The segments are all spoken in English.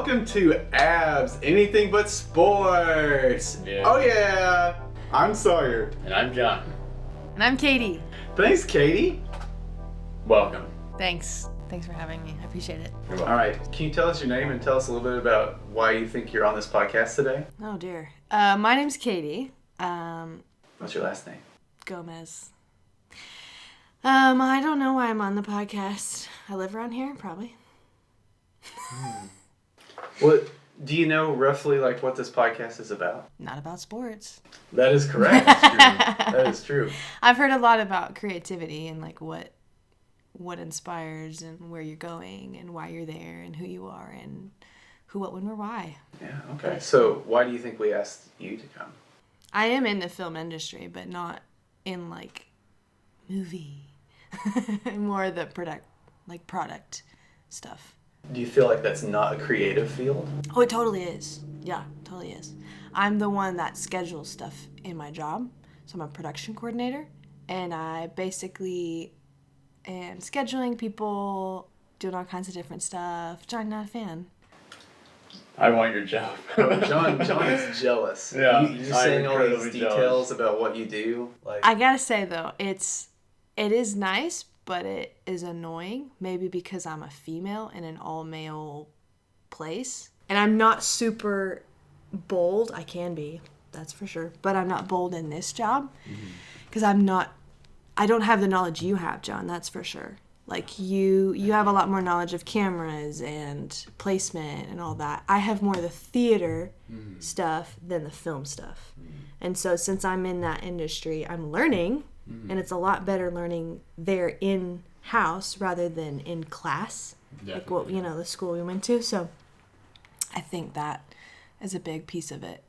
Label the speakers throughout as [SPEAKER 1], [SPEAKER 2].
[SPEAKER 1] welcome to Abs, Anything But Sports.
[SPEAKER 2] Yeah.
[SPEAKER 1] Oh yeah, I'm Sawyer.
[SPEAKER 2] And I'm John.
[SPEAKER 3] And I'm Katy.
[SPEAKER 1] Thanks, Katy.
[SPEAKER 2] Welcome.
[SPEAKER 3] Thanks for having me. I appreciate it.
[SPEAKER 2] You're
[SPEAKER 1] All
[SPEAKER 2] welcome.
[SPEAKER 1] right, can you tell us your name and tell us a little bit about why you think you're on this podcast today?
[SPEAKER 3] Oh dear. My name's Katy.
[SPEAKER 1] What's your last name?
[SPEAKER 3] Gomez. I don't know why I'm on the podcast. I live around here, probably.
[SPEAKER 1] What do you know roughly like what this podcast is about?
[SPEAKER 3] Not about sports.
[SPEAKER 1] That is correct. That is true.
[SPEAKER 3] I've heard a lot about creativity and like what inspires and where you're going and why you're there and who you are and who, what, when, where, why.
[SPEAKER 1] Yeah. Okay. So why do you think we asked you to come?
[SPEAKER 3] I am in the film industry, but not in like movie. More the product stuff.
[SPEAKER 1] Do you feel like that's not a creative field?
[SPEAKER 3] Oh, it totally is. Yeah, totally is. I'm the one that schedules stuff in my job. So I'm a production coordinator, and I basically am scheduling people, doing all kinds of different stuff. John, not a fan.
[SPEAKER 2] I want your job.
[SPEAKER 1] John is jealous.
[SPEAKER 2] Yeah,
[SPEAKER 1] You're just
[SPEAKER 2] I'm
[SPEAKER 1] saying all these
[SPEAKER 2] incredibly
[SPEAKER 1] details
[SPEAKER 2] jealous.
[SPEAKER 1] about what you do. Like,
[SPEAKER 3] I gotta say though, it is nice, but it is annoying. Maybe because I'm a female in an all-male place, and I'm not super bold. I can be, that's for sure, but I'm not bold in this job because I don't have the knowledge you have, John. That's for sure. Like you have a lot more knowledge of cameras and placement and all that. I have more of the theater stuff than the film stuff. And so since I'm in that industry, I'm learning, and it's a lot better learning there in-house rather than in class, like what, the school we went to. So I think that is a big piece of it.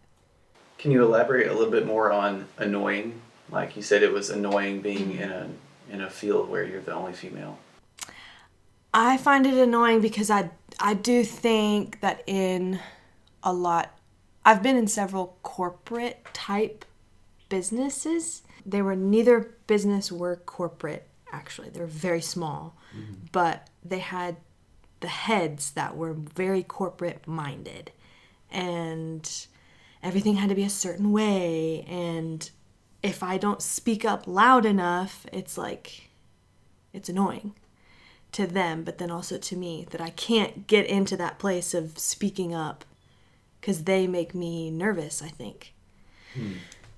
[SPEAKER 1] can you elaborate a little bit more on annoying? Like you said, it was annoying being in a field where you're the only female.
[SPEAKER 3] I find it annoying because I do think that I've been in several corporate type businesses. They were neither business or corporate, actually. They were very small, but they had the heads that were very corporate minded, and everything had to be a certain way, and if I don't speak up loud enough, it's annoying to them, but then also to me, that I can't get into that place of speaking up because they make me nervous, I think.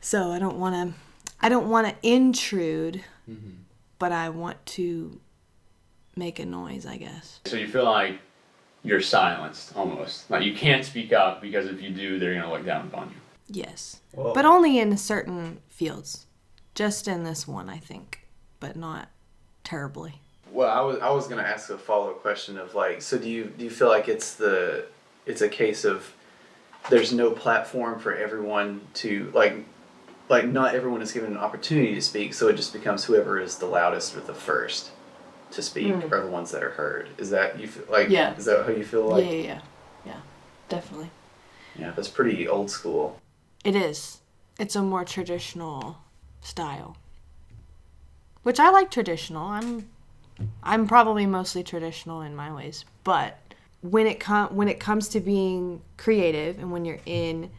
[SPEAKER 3] So I don't want to intrude, but I want to make a noise, I guess.
[SPEAKER 2] So you feel like you're silenced almost. Like you can't speak up because if you do, they're going to look down upon you.
[SPEAKER 3] Yes.
[SPEAKER 1] Whoa.
[SPEAKER 3] But only in certain fields. Just in this one, I think, but not terribly.
[SPEAKER 1] Well, I was gonna ask a follow-up question of like, so do you feel like it's a case of there's no platform for everyone to like not everyone is given an opportunity to speak, so it just becomes whoever is the loudest or the first to speak are the ones that are heard. Is that you feel like?
[SPEAKER 3] Yeah.
[SPEAKER 1] Is that how you feel like?
[SPEAKER 3] Yeah, definitely.
[SPEAKER 1] Yeah, that's pretty old school.
[SPEAKER 3] It is. It's a more traditional style, which I like traditional. I'm probably mostly traditional in my ways, but when it comes to being creative and when you're in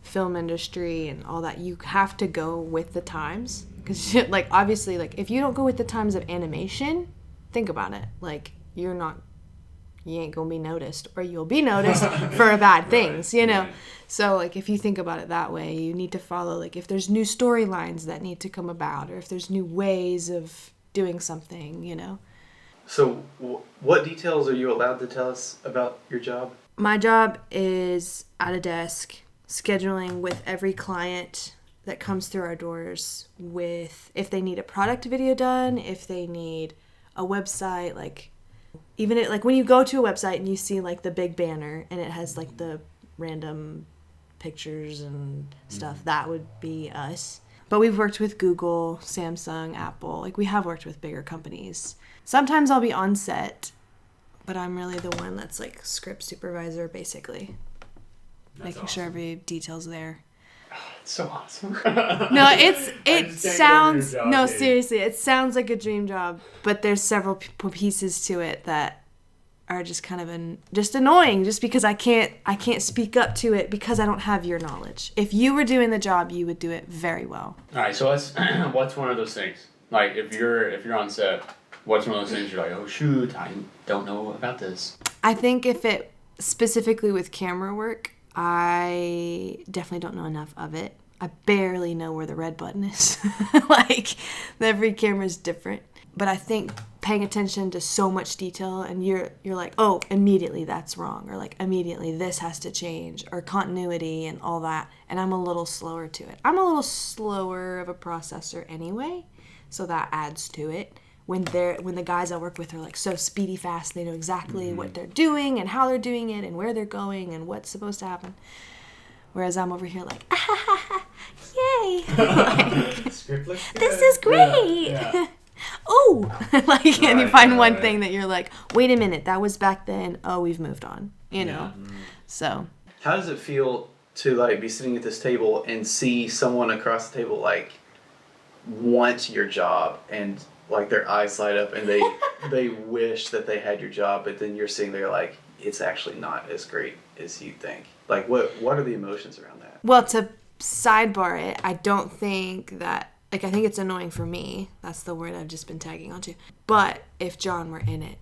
[SPEAKER 3] film industry and all that, you have to go with the times, because like obviously, like if you don't go with the times of animation, think about it, like you ain't gonna be noticed, or you'll be noticed for bad things, Right. So like if you think about it that way, you need to follow, like if there's new storylines that need to come about, or if there's new ways of doing something,
[SPEAKER 1] So, what details are you allowed to tell us about your job?
[SPEAKER 3] My job is at a desk, scheduling with every client that comes through our doors with if they need a product video done, if they need a website, like even like when you go to a website and you see like the big banner and it has like the random pictures and stuff, that would be us. But we've worked with Google, Samsung, Apple. Like we have worked with bigger companies. Sometimes I'll be on set, but I'm really the one that's like script supervisor, basically. Making sure every detail's there.
[SPEAKER 2] It's so awesome.
[SPEAKER 3] No, it sounds,
[SPEAKER 2] job,
[SPEAKER 3] no,
[SPEAKER 2] Katy.
[SPEAKER 3] seriously, it sounds like a dream job, but there's several pieces to it that are just kind of just annoying, just because I can't speak up to it because I don't have your knowledge. If you were doing the job, you would do it very well.
[SPEAKER 2] All right, so what's one of those things? Like if you're on set, what's one of those things you're like, oh shoot, I don't know about this.
[SPEAKER 3] I think if it specifically with camera work, I definitely don't know enough of it. I barely know where the red button is. Like, every camera is different. But I think paying attention to so much detail, and you're like, oh, immediately that's wrong, or like immediately this has to change, or continuity and all that. And I'm a little slower to it. I'm a little slower of a processor anyway, so that adds to it. When the guys I work with are like so speedy fast, they know exactly what they're doing and how they're doing it and where they're going and what's supposed to happen. Whereas I'm over here like, yay! Like,
[SPEAKER 1] Script looks good.
[SPEAKER 3] this is great.
[SPEAKER 2] Yeah.
[SPEAKER 3] Oh, like, and you
[SPEAKER 2] Right,
[SPEAKER 3] find one
[SPEAKER 2] right.
[SPEAKER 3] thing that you're like, wait a minute, that was back then. Oh, we've moved on. You know.
[SPEAKER 2] Yeah.
[SPEAKER 3] So
[SPEAKER 1] How does it feel to like be sitting at this table and see someone across the table like want your job and like their eyes light up and they wish that they had your job, but then you're sitting there like it's actually not as great as you think. Like what are the emotions around that?
[SPEAKER 3] well, to sidebar it, I don't think that, like, I think it's annoying for me. That's the word I've just been tagging onto. But if John were in it,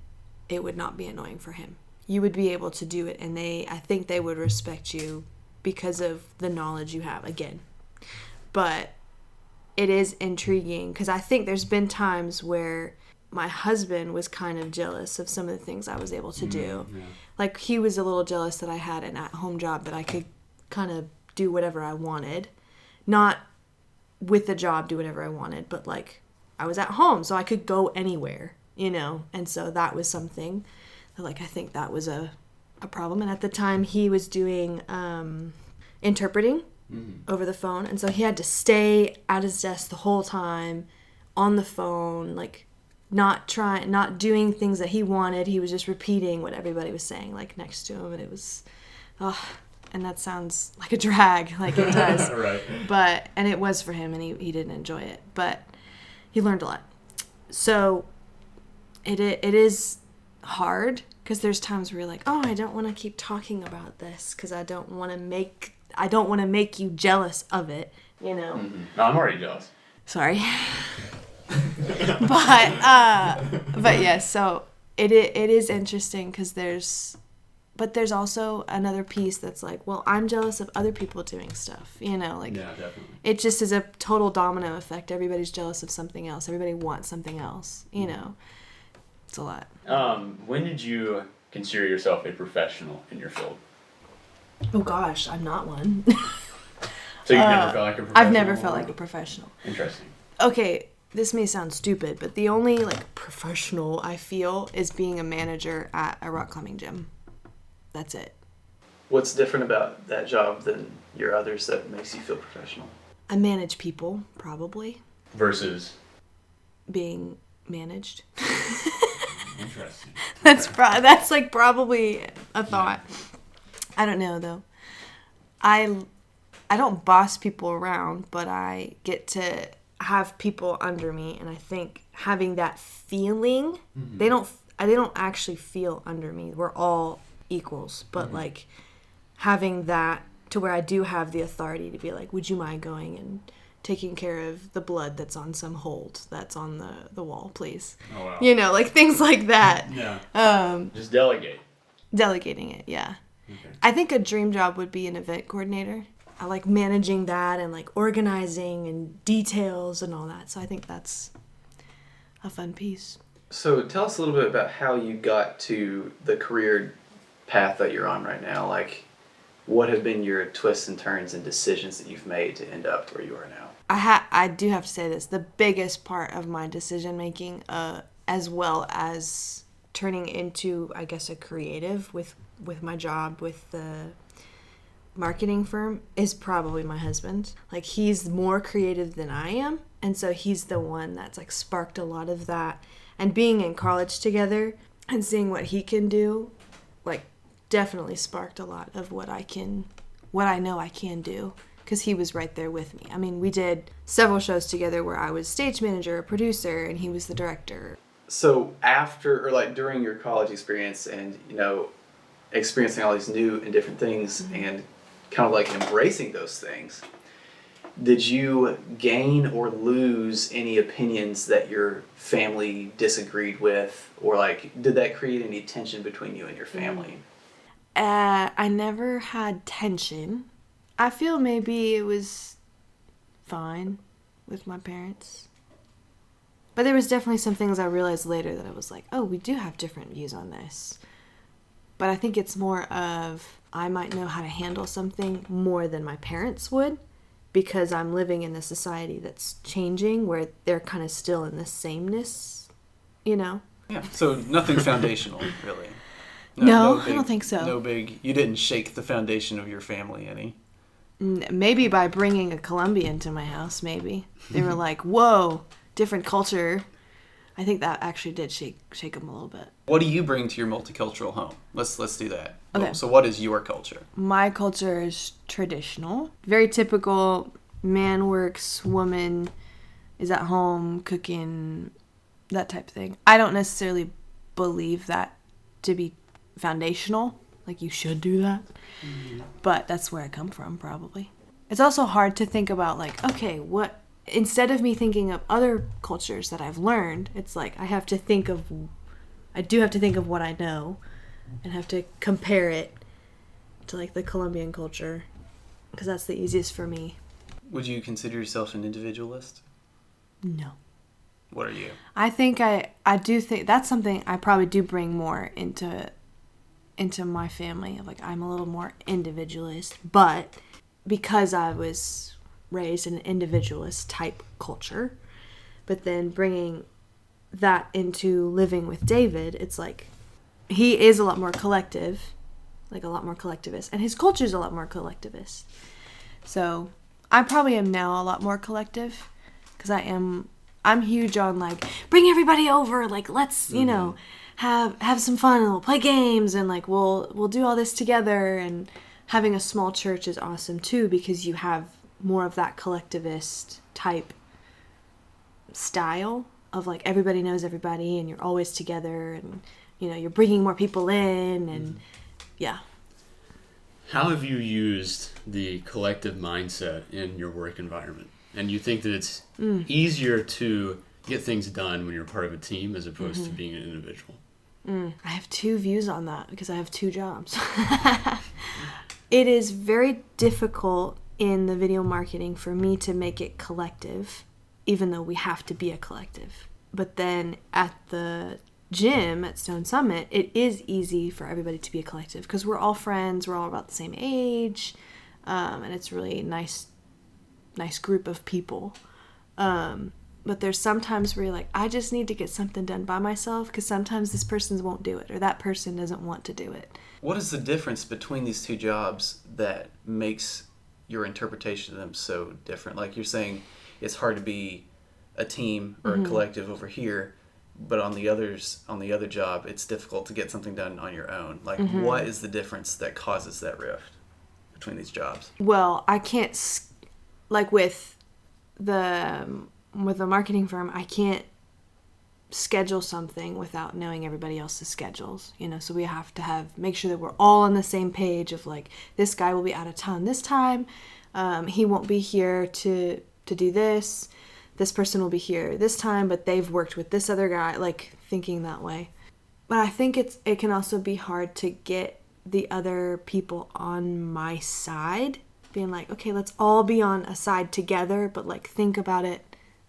[SPEAKER 3] it would not be annoying for him. You would be able to do it, and I think they would respect you because of the knowledge you have, again. But it is intriguing, because I think there's been times where my husband was kind of jealous of some of the things I was able to do.
[SPEAKER 2] Yeah.
[SPEAKER 3] Like, he was a little jealous that I had an at-home job that I could kind of do whatever I wanted. Not with the job do whatever I wanted, but like I was at home, so I could go anywhere, you know? And so that was something that, like, I think that was a problem. And at the time he was doing interpreting over the phone, and so he had to stay at his desk the whole time on the phone, like not doing things that he wanted. He was just repeating what everybody was saying, like, next to him, and it was and that sounds like a drag, like it does.
[SPEAKER 2] Right.
[SPEAKER 3] But, and it was for him, and he didn't enjoy it, but he learned a lot. So it is hard, because there's times where you're like, oh, I don't want to keep talking about this because I don't want to make you jealous of it, you know.
[SPEAKER 2] Mm-hmm. No, I'm already jealous.
[SPEAKER 3] Sorry. but yeah, so it is interesting, because there's also another piece that's like, well, I'm jealous of other people doing stuff, you know, like,
[SPEAKER 2] Yeah, definitely.
[SPEAKER 3] it just is a total domino effect. Everybody's jealous of something else. Everybody wants something else, you know. It's a lot.
[SPEAKER 2] When did you consider yourself a professional in your field?
[SPEAKER 3] Oh gosh, I'm not one.
[SPEAKER 2] So you've never felt like a professional?
[SPEAKER 3] I've never felt like a professional.
[SPEAKER 2] Interesting.
[SPEAKER 3] Okay, this may sound stupid, but the only, like, professional I feel is being a manager at a rock climbing gym. That's it.
[SPEAKER 1] What's different about that job than your others that makes you feel professional?
[SPEAKER 3] I manage people, probably.
[SPEAKER 2] Versus?
[SPEAKER 3] Being managed.
[SPEAKER 2] Interesting.
[SPEAKER 3] That's like probably a thought. I don't know, though. I don't boss people around, but I get to have people under me, and I think having that feeling, they don't actually feel under me. We're all equals, but like having that to where I do have the authority to be like, would you mind going and taking care of the blood that's on some hold that's on the wall, please?
[SPEAKER 2] Oh, wow.
[SPEAKER 3] You know, like things like that.
[SPEAKER 2] Yeah. Just delegate.
[SPEAKER 3] Delegating it, yeah.
[SPEAKER 2] Okay.
[SPEAKER 3] I think a dream job would be an event coordinator. I like managing that and like organizing and details and all that. So I think that's a fun piece.
[SPEAKER 1] So tell us a little bit about how you got to the career path that you're on right now. Like, what have been your twists and turns and decisions that you've made to end up where you are now?
[SPEAKER 3] I do have to say this. The biggest part of my decision making, as well as turning into, I guess, a creative with my job with the marketing firm, is probably my husband. Like, he's more creative than I am, and so he's the one that's like sparked a lot of that. And being in college together and seeing what he can do, like, definitely sparked a lot of what I know I can do, because he was right there with me. I mean, we did several shows together where I was stage manager, a producer, and he was the director.
[SPEAKER 1] so after or like during your college experience and experiencing all these new and different things and kind of like embracing those things, did you gain or lose any opinions that your family disagreed with, or like did that create any tension between you and your family?
[SPEAKER 3] I never had tension. I feel maybe it was fine with my parents. But there was definitely some things I realized later that I was like, oh, we do have different views on this. But I think it's more of I might know how to handle something more than my parents would, because I'm living in a society that's changing where they're kind of still in the sameness,
[SPEAKER 4] Yeah, so nothing foundational, really.
[SPEAKER 3] No, I don't think so.
[SPEAKER 4] No big, you didn't shake the foundation of your family any.
[SPEAKER 3] Maybe by bringing a Colombian to my house, maybe. They were like, whoa, different culture. I think that actually did shake them a little bit.
[SPEAKER 4] What do you bring to your multicultural home? Let's do that.
[SPEAKER 3] Okay.
[SPEAKER 4] So what is your culture?
[SPEAKER 3] My culture is traditional. Very typical. Man works, woman is at home cooking, that type of thing. I don't necessarily believe that to be foundational. Like, you should do that. Mm-hmm. But that's where I come from, probably. It's also hard to think about, like, okay, what... Instead of me thinking of other cultures that I've learned, it's like I do have to think of what I know and have to compare it to, like, the Colombian culture, because that's the easiest for me.
[SPEAKER 4] Would you consider yourself an individualist?
[SPEAKER 3] No.
[SPEAKER 4] What are you?
[SPEAKER 3] I think I do think that's something I probably do bring more into my family. Like, I'm a little more individualist, but because I was raised in an individualist type culture, but then bringing that into living with David, it's like he is a lot more collective, like a lot more collectivist, and his culture is a lot more collectivist. So I probably am now a lot more collective, because I'm huge on, like, bring everybody over, like, let's have some fun, and we'll play games, and like we'll do all this together. And having a small church is awesome too, because you have more of that collectivist type style of, like, everybody knows everybody and you're always together, and you're bringing more people in, and yeah.
[SPEAKER 2] How have you used the collective mindset in your work environment? And you think that it's easier to get things done when you're part of a team as opposed to being an individual?
[SPEAKER 3] I have two views on that because I have two jobs. It is very difficult in the video marketing for me to make it collective, even though we have to be a collective. But then at the gym at Stone Summit, it is easy for everybody to be a collective because we're all friends, we're all about the same age, and it's really nice group of people. But there's sometimes where you're like, I just need to get something done by myself, because sometimes this person won't do it, or that person doesn't want to do it.
[SPEAKER 4] What is the difference between these two jobs that makes your interpretation of them so different? Like, you're saying it's hard to be a team or a collective over here, but on the other job, it's difficult to get something done on your own. Like, what is the difference that causes that rift between these jobs?
[SPEAKER 3] Well, I can't, like, with the marketing firm, I can't schedule something without knowing everybody else's schedules, so we have to make sure that we're all on the same page of, like, this guy will be out of town this time, he won't be here to do this person will be here this time, but they've worked with this other guy, like, thinking that way. But I think it can also be hard to get the other people on my side, being like, okay, let's all be on a side together, but, like, think about it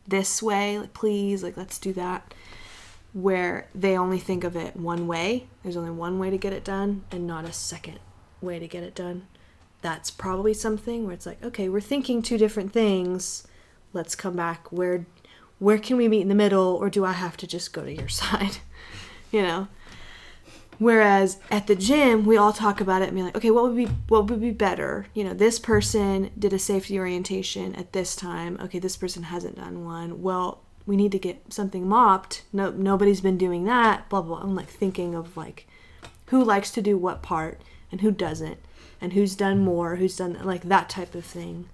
[SPEAKER 3] this way, like, please, like, let's do that, where they only think of it one way. There's only one way to get it done and not a second way to get it done. That's probably something where it's like, okay, we're thinking two different things, let's come back, where can we meet in the middle, or do I have to just go to your side? Whereas at the gym, we all talk about it and be like, okay, what would be better? This person did a safety orientation at this time. Okay, this person hasn't done one. Well, we need to get something mopped. No, nobody's been doing that, blah, blah. I'm, like, thinking of, like, who likes to do what part and who doesn't, and who's done more, who's done, like, that type of thing.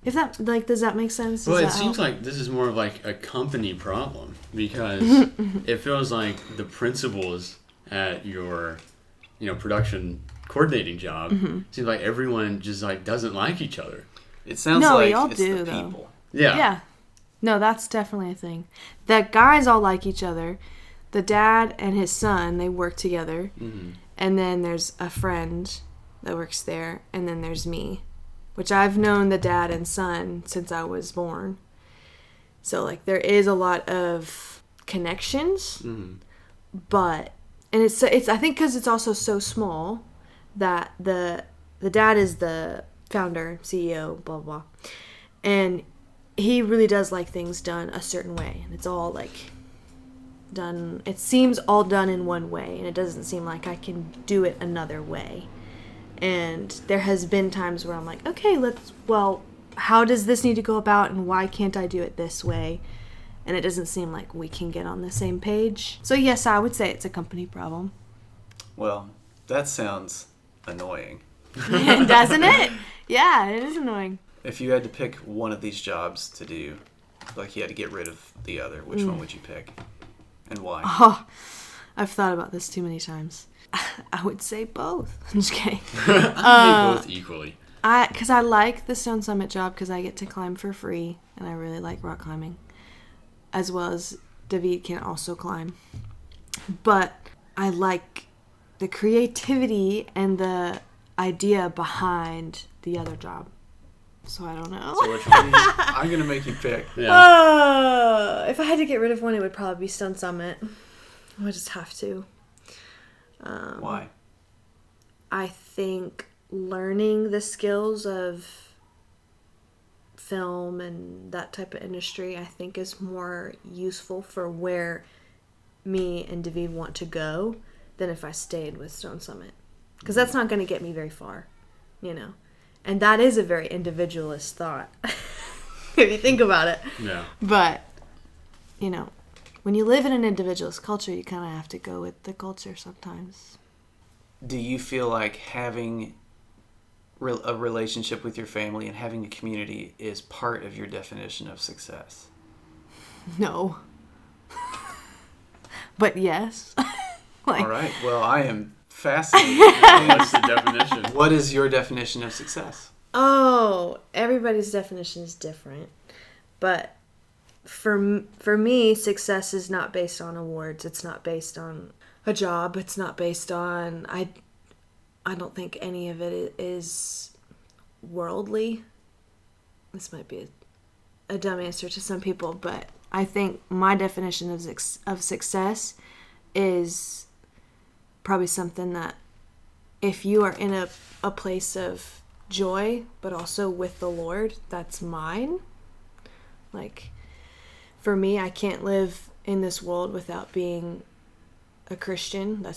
[SPEAKER 3] If that, like, does that make sense?
[SPEAKER 2] Well, it seems like this is more of like a company problem because it feels like the principals at your, production coordinating job seems like everyone just like doesn't like each other.
[SPEAKER 4] It sounds
[SPEAKER 3] No,
[SPEAKER 4] like
[SPEAKER 3] y'all
[SPEAKER 4] it's
[SPEAKER 3] do,
[SPEAKER 4] the
[SPEAKER 3] though.
[SPEAKER 4] people.
[SPEAKER 2] Yeah.
[SPEAKER 3] Yeah. No, that's definitely a thing. The guys all like each other. The dad and his son, they work together.
[SPEAKER 2] Mm-hmm.
[SPEAKER 3] And then there's a friend that works there. And then there's me, which I've known the dad and son since I was born. So, like, there is a lot of connections.
[SPEAKER 2] Mm-hmm.
[SPEAKER 3] But, and it's I think because it's also so small that the dad is the founder, CEO, blah, blah. And he really does like things done a certain way. And it's all, like, done, it seems all done in one way. And it doesn't seem like I can do it another way. And there has been times where I'm like, okay, how does this need to go about and why can't I do it this way? And it doesn't seem like we can get on the same page. So yes, I would say it's a company problem.
[SPEAKER 4] Well, that sounds annoying.
[SPEAKER 3] Doesn't it? Yeah, it is annoying.
[SPEAKER 4] If you had to pick one of these jobs to do, like you had to get rid of the other, which one would you pick? And why?
[SPEAKER 3] Oh, I've thought about this too many times. I would say both. I'm just kidding.
[SPEAKER 2] I think both equally.
[SPEAKER 3] Because I like the Stone Summit job because I get to climb for free, and I really like rock climbing, as well as David can also climb. But I like the creativity and the idea behind the other job. So I don't know.
[SPEAKER 2] So which one?
[SPEAKER 4] I'm going to make you pick.
[SPEAKER 2] Yeah.
[SPEAKER 3] If I had to get rid of one, it would probably be Stone Summit. I would just have to.
[SPEAKER 4] Why?
[SPEAKER 3] I think learning the skills of film and that type of industry, I think is more useful for where me and David want to go than if I stayed with Stone Summit. Because that's not going to get me very far, And that is a very individualist thought, if you think about it.
[SPEAKER 2] Yeah.
[SPEAKER 3] But, when you live in an individualist culture, you kind of have to go with the culture sometimes.
[SPEAKER 4] Do you feel like having a relationship with your family and having a community is part of your definition of success?
[SPEAKER 3] No. But yes.
[SPEAKER 4] All right. Well, I am fascinated.
[SPEAKER 2] What's the definition?
[SPEAKER 4] What is your definition of success?
[SPEAKER 3] Oh, everybody's definition is different. But for me, success is not based on awards. It's not based on a job. It's not based on... I don't think any of it is worldly. This might be a dumb answer to some people, but I think my definition of success is probably something that if you are in a place of joy, but also with the Lord, that's mine. Like, for me, I can't live in this world without being a Christian. That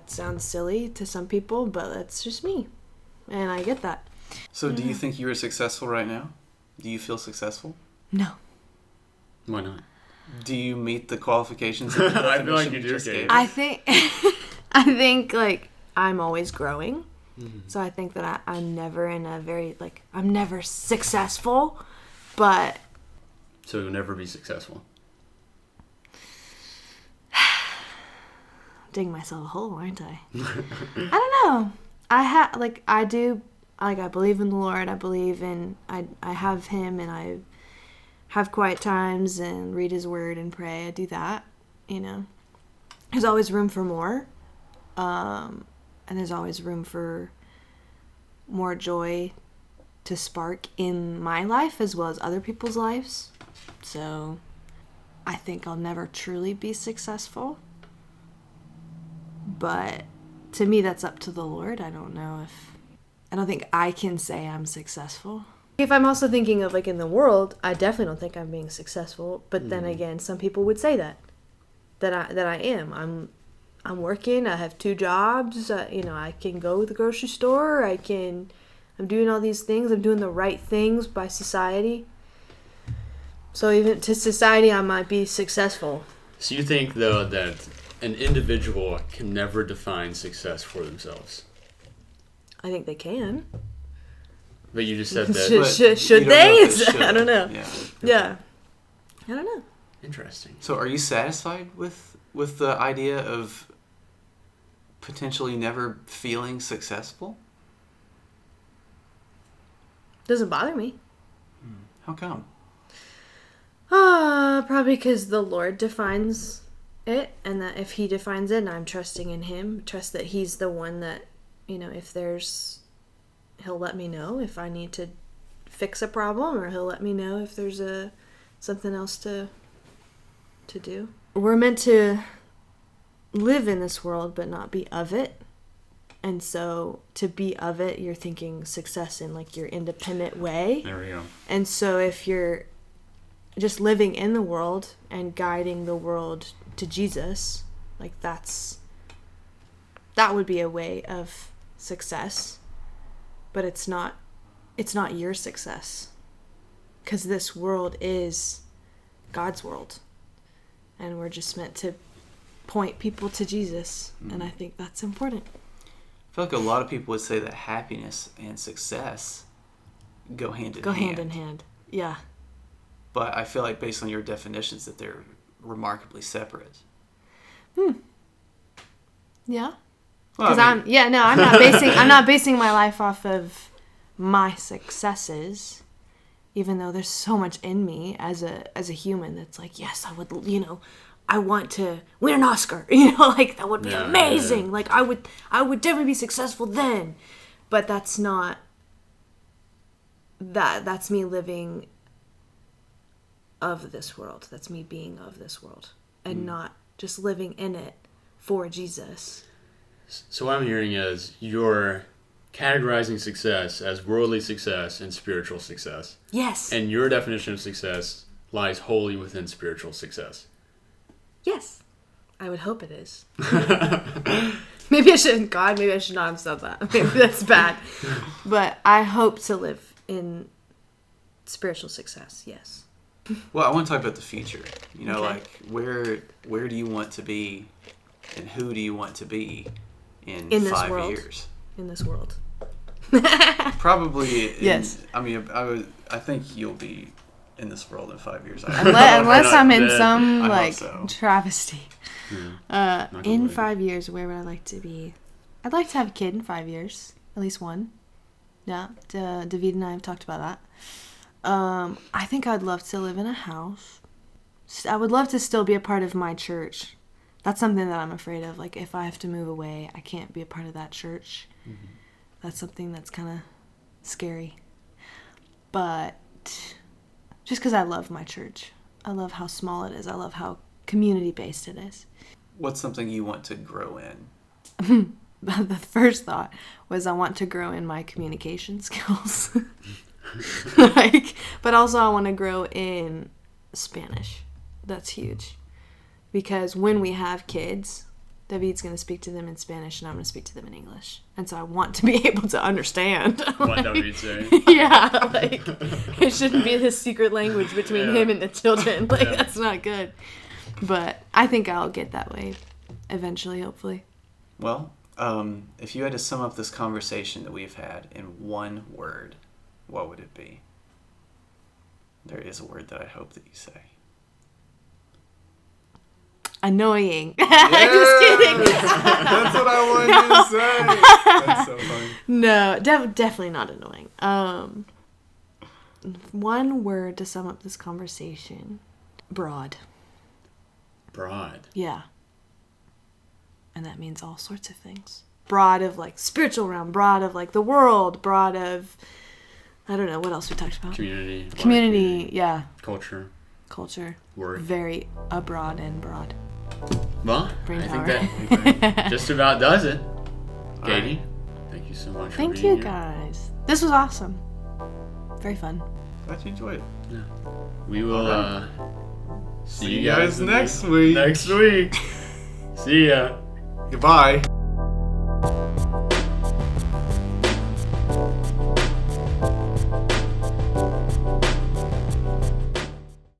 [SPEAKER 3] sounds silly to some people, but that's just me. And I get that.
[SPEAKER 4] So do you think you are successful right now? Do you feel successful?
[SPEAKER 3] No.
[SPEAKER 2] Why not?
[SPEAKER 4] Do you meet the qualifications of the
[SPEAKER 2] I feel like
[SPEAKER 4] definition
[SPEAKER 2] you do,
[SPEAKER 4] just
[SPEAKER 2] Katie.
[SPEAKER 4] gave?
[SPEAKER 3] I think like I'm always growing.
[SPEAKER 2] Mm-hmm.
[SPEAKER 3] So I think that I'm never in a very I'm never successful, but
[SPEAKER 2] So you'll never be successful.
[SPEAKER 3] digging myself a hole, aren't I? I don't know. I believe in the Lord. I believe in I have Him, and I have quiet times and read His Word and pray. I do that. There's always room for more, and there's always room for more joy to spark in my life as well as other people's lives. So I think I'll never truly be successful. But to me, that's up to the Lord. I don't think I can say I'm successful. If I'm also thinking of in the world, I definitely don't think I'm being successful. But then again, some people would say that I am. I'm working. I have 2 jobs. I can go to the grocery store. I'm doing all these things. I'm doing the right things by society. So even to society, I might be successful.
[SPEAKER 2] So you think, though, that an individual can never define success for themselves?
[SPEAKER 3] I think they can.
[SPEAKER 2] But you just said that.
[SPEAKER 3] Should
[SPEAKER 4] you don't know
[SPEAKER 3] they?
[SPEAKER 4] if it should.
[SPEAKER 3] I don't know.
[SPEAKER 4] Yeah.
[SPEAKER 3] Yeah. I don't know.
[SPEAKER 2] Interesting.
[SPEAKER 4] So are you satisfied with the idea of potentially never feeling successful?
[SPEAKER 3] Doesn't bother me.
[SPEAKER 4] How come?
[SPEAKER 3] Probably because the Lord defines it, and that if He defines it, and I'm trusting in Him, trust that He's the one that, if He'll let me know if I need to fix a problem, or He'll let me know if there's something else to do. We're meant to live in this world, but not be of it. And so to be of it, you're thinking success in like your independent way.
[SPEAKER 2] There we go.
[SPEAKER 3] And so if you're just living in the world and guiding the world to Jesus, like that would be a way of success. But it's not your success. 'Cause this world is God's world. And we're just meant to point people to Jesus. And I think that's important.
[SPEAKER 4] I feel like a lot of people would say that happiness and success go hand in hand.
[SPEAKER 3] Go hand in hand. Yeah.
[SPEAKER 4] But I feel like based on your definitions that they're remarkably separate.
[SPEAKER 3] Yeah.
[SPEAKER 4] Well,
[SPEAKER 3] Because I'm not basing my life off of my successes, even though there's so much in me as a human that's like, yes, I would, I want to win an Oscar, like that would be amazing. Yeah. Like I would definitely be successful then. But that's not that's me living of this world. That's me being of this world and not just living in it for Jesus.
[SPEAKER 2] So what I'm hearing is you're categorizing success as worldly success and spiritual success.
[SPEAKER 3] Yes.
[SPEAKER 2] And your definition of success lies wholly within spiritual success.
[SPEAKER 3] Yes. I would hope it is. Maybe I shouldn't. God, maybe I should not have said that. Maybe that's bad. But I hope to live in spiritual success, yes.
[SPEAKER 4] Well, I want to talk about the future.
[SPEAKER 3] Okay.
[SPEAKER 4] Like where do you want to be and who do you want to be in 5
[SPEAKER 3] world.
[SPEAKER 4] years?
[SPEAKER 3] In this world.
[SPEAKER 4] Probably.
[SPEAKER 3] Yes.
[SPEAKER 4] I think you'll be in this world in 5 years.
[SPEAKER 3] Unless I'm in
[SPEAKER 2] dead.
[SPEAKER 3] some
[SPEAKER 4] I hope so.
[SPEAKER 3] travesty. In
[SPEAKER 2] believe
[SPEAKER 3] 5 years, where would I like to be? I'd like to have a kid in 5 years, at least one. Yeah, David and I have talked about that. I think I'd love to live in a house. I would love to still be a part of my church. That's something that I'm afraid of. Like, if I have to move away, I can't be a part of that church. Mm-hmm. That's something that's kind of scary. But just because I love my church. I love how small it is. I love how community-based it is.
[SPEAKER 4] What's something you want to grow in?
[SPEAKER 3] The first thought was I want to grow in my communication skills. But also I want to grow in Spanish. That's huge. Because when we have kids, David's going to speak to them in Spanish and I'm going to speak to them in English. And so I want to be able to understand.
[SPEAKER 2] What David's saying.
[SPEAKER 3] Yeah, it shouldn't be this secret language between him and the children. That's not good. But I think I'll get that way eventually, hopefully.
[SPEAKER 4] Well, if you had to sum up this conversation that we've had in one word, what would it be? There is a word that I hope that you say.
[SPEAKER 3] Annoying.
[SPEAKER 4] Yeah,
[SPEAKER 3] Just kidding.
[SPEAKER 4] That's what I wanted you to say. That's so funny.
[SPEAKER 3] No, definitely not annoying. One word to sum up this conversation. Broad.
[SPEAKER 2] Broad.
[SPEAKER 3] Yeah. And that means all sorts of things. Broad of like spiritual realm, broad of like the world, broad of, I don't know, what else we talked about? Community, yeah.
[SPEAKER 2] Culture.
[SPEAKER 3] Work. Very abroad and broad.
[SPEAKER 2] Well,
[SPEAKER 3] Brain
[SPEAKER 2] I
[SPEAKER 3] power.
[SPEAKER 2] think that just about does it. Katie, thank you so much for being here.
[SPEAKER 3] Thank you guys. This was awesome. Very fun.
[SPEAKER 4] Glad you enjoyed it.
[SPEAKER 2] Yeah. We will see you guys
[SPEAKER 4] next week.
[SPEAKER 2] See ya.
[SPEAKER 4] Goodbye.